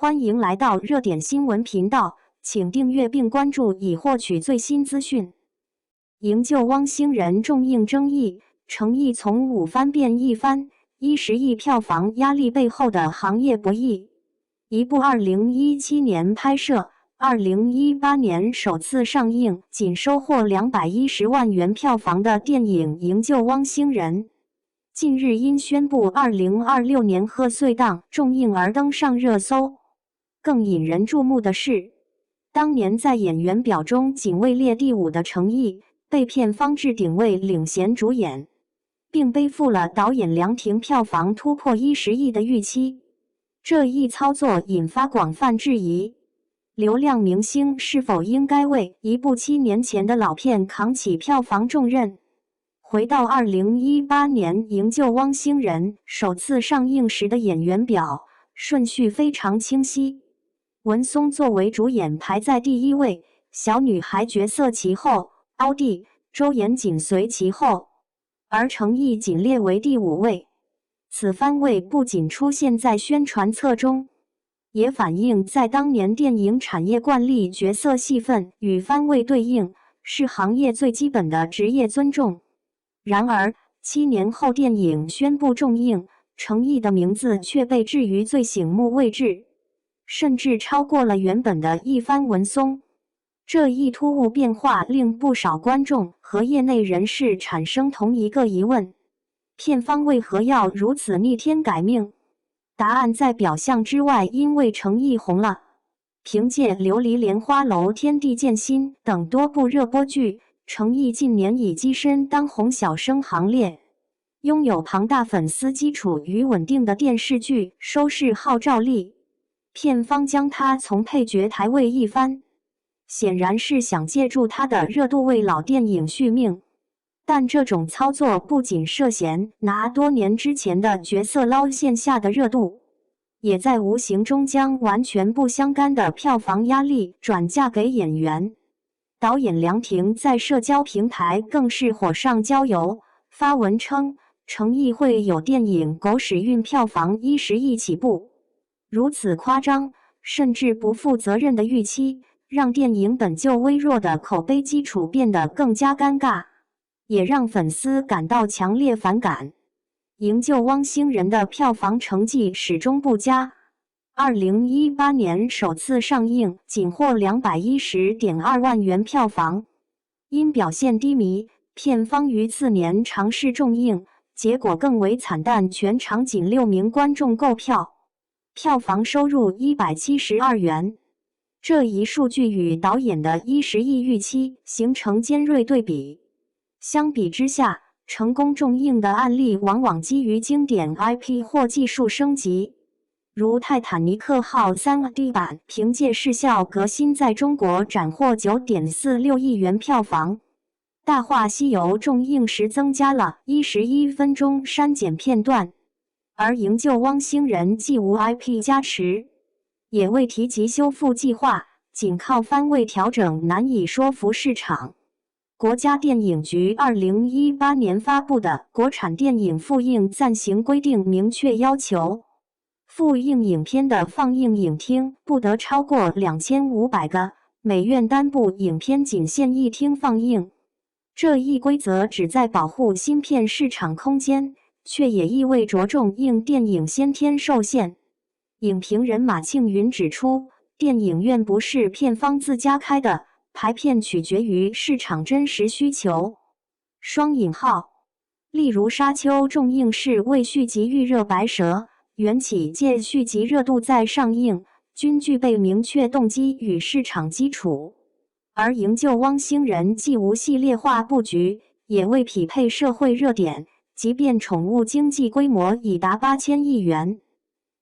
欢迎来到热点新闻频道，请订阅并关注以获取最新资讯。营救汪星人重映争议，诚意从5番变1番，10亿票房压力背后的行业博弈。一部2017年拍摄、2018年首次上映，仅收获210万元票房的电影《营救汪星人》，近日因宣布2026年贺岁档重映而登上热搜。更引人注目的是，当年在演员表中仅位列第5的诚意，被片方置顶为领衔主演，并背负了导演梁庭票房突破10亿的预期。这一操作引发广泛质疑，流量明星是否应该为一部7年前的老片扛起票房重任？回到2018年《营救汪星人》首次上映时的演员表，顺序非常清晰。文松作为主演排在第1位，小女孩角色其后，奥弟、周岩紧随其后，而诚意仅列为第5位。此番位不仅出现在宣传册中，也反映在当年电影产业惯例，角色戏份与番位对应，是行业最基本的职业尊重。然而，7年后电影宣布重映，诚意的名字却被置于最醒目位置，甚至超过了原本的一番文松。这一突兀变化令不少观众和业内人士产生同一个疑问：片方为何要如此逆天改命？答案在表象之外，因为诚意红了。凭借《琉璃莲花楼》《天地剑心》等多部热播剧，诚意近年已跻身当红小生行列，拥有庞大粉丝基础与稳定的电视剧收视号召力。片方将他从配角抬位一番，显然是想借助他的热度为老电影续命。但这种操作不仅涉嫌拿多年之前的角色捞线下的热度，也在无形中将完全不相干的票房压力转嫁给演员。导演梁庭在社交平台更是火上浇油，发文称诚意会有电影狗屎运票房10亿起步。如此夸张甚至不负责任的预期，让电影本就微弱的口碑基础变得更加尴尬，也让粉丝感到强烈反感。营救汪星人的票房成绩始终不佳，2018年首次上映仅获210.2万元票房，因表现低迷，片方于次年尝试重映，结果更为惨淡，全场仅6名观众购票，票房收入172元。这一数据与导演的10亿预期形成尖锐对比。相比之下，成功重映的案例往往基于经典 IP 或技术升级，如泰坦尼克号 3D 版凭借视效革新在中国斩获9.46亿元票房，大话西游重映时增加了11分钟删减片段，而营救汪星人既无 IP 加持，也未提及修复计划，仅靠番位调整难以说服市场。国家电影局2018年发布的《国产电影复映暂行规定》明确要求，复映影片的放映影厅不得超过2500个，每院单部影片仅限1厅放映。这一规则旨在保护新片市场空间，却也意味着重映电影先天受限。影评人马庆云指出，电影院不是片方自家开的，排片取决于市场真实需求。例如沙丘重映是为续集预热白蛇，缘起借续集热度再上映，均具备明确动机与市场基础。而营救汪星人既无系列化布局，也未匹配社会热点，即便宠物经济规模已达8000亿元，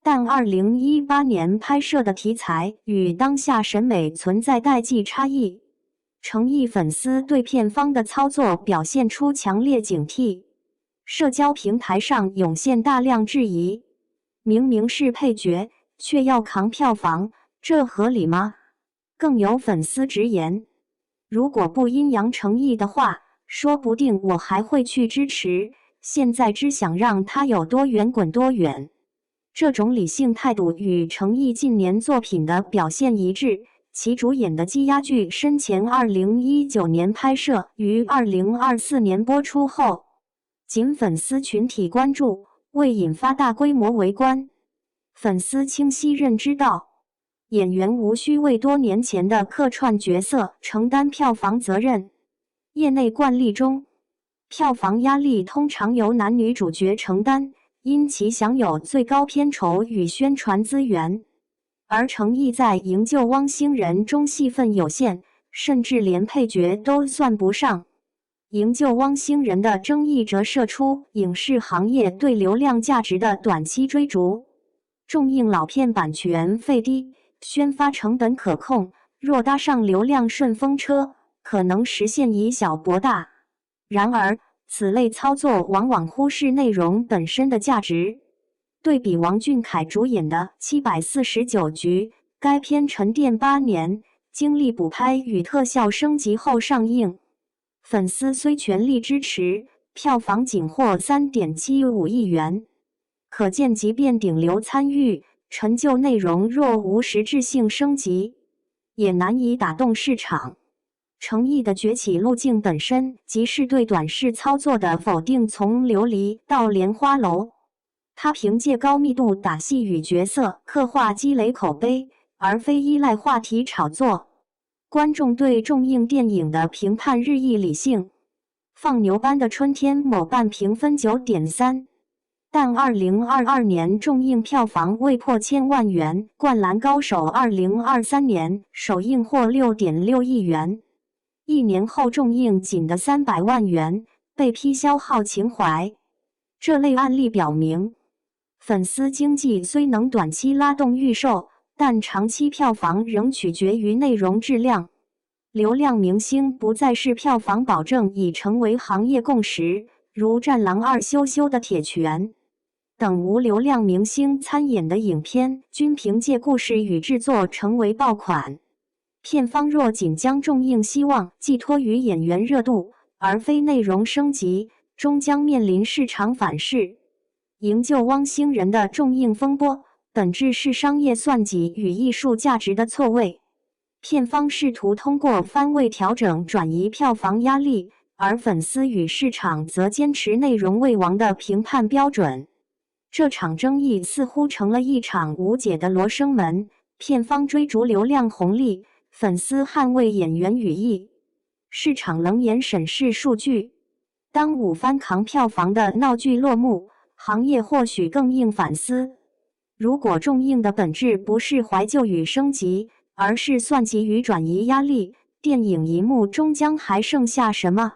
但2018年拍摄的题材与当下审美存在代际差异。诚意粉丝对片方的操作表现出强烈警惕，社交平台上涌现大量质疑：明明是配角，却要扛票房，这合理吗？更有粉丝直言，如果不阴阳诚意的话，说不定我还会去支持，现在只想让他有多远滚多远。这种理性态度与程毅近年作品的表现一致。其主演的羁押剧身前2019年拍摄，于2024年播出后，仅粉丝群体关注，未引发大规模围观。粉丝清晰认知到，演员无需为多年前的客串角色承担票房责任。业内惯例中，票房压力通常由男女主角承担，因其享有最高片酬与宣传资源。而程毅在《营救汪星人》中戏份有限，甚至连配角都算不上。《营救汪星人》的争议折射出影视行业对流量价值的短期追逐。重映老片版权费低，宣发成本可控，若搭上流量顺风车，可能实现以小博大。然而，此类操作往往忽视内容本身的价值。对比王俊凯主演的《749局》，该片沉淀8年，经历补拍与特效升级后上映。粉丝虽全力支持，票房仅获3.75亿元。可见，即便顶流参与，陈旧内容若无实质性升级，也难以打动市场。程毅的崛起路径本身即是对短视操作的否定，从琉璃到莲花楼。他凭借高密度打戏与角色刻画积累口碑，而非依赖话题炒作。观众对重映电影的评判日益理性。放牛班的春天某瓣评分9.3，但2022年重映票房未破1000万元。灌篮高手2023年首映获6.6亿元，一年后重映仅得300万元，被批消耗情怀。这类案例表明，粉丝经济虽能短期拉动预售，但长期票房仍取决于内容质量。流量明星不再是票房保证，已成为行业共识，如《战狼2》羞羞的铁拳等无流量明星参演的影片，均凭借故事与制作成为爆款。片方若仅将重映希望寄托于演员热度，而非内容升级，终将面临市场反噬。营救汪星人的重映风波，本质是商业算计与艺术价值的错位。片方试图通过番位调整转移票房压力，而粉丝与市场则坚持内容为王的评判标准。这场争议似乎成了一场无解的罗生门，片方追逐流量红利，粉丝捍卫演员羽翼。市场冷眼审视数据，当五番扛票房的闹剧落幕，行业或许更应反思：如果重映的本质不是怀旧与升级，而是算计与转移压力，电影银幕终将还剩下什么？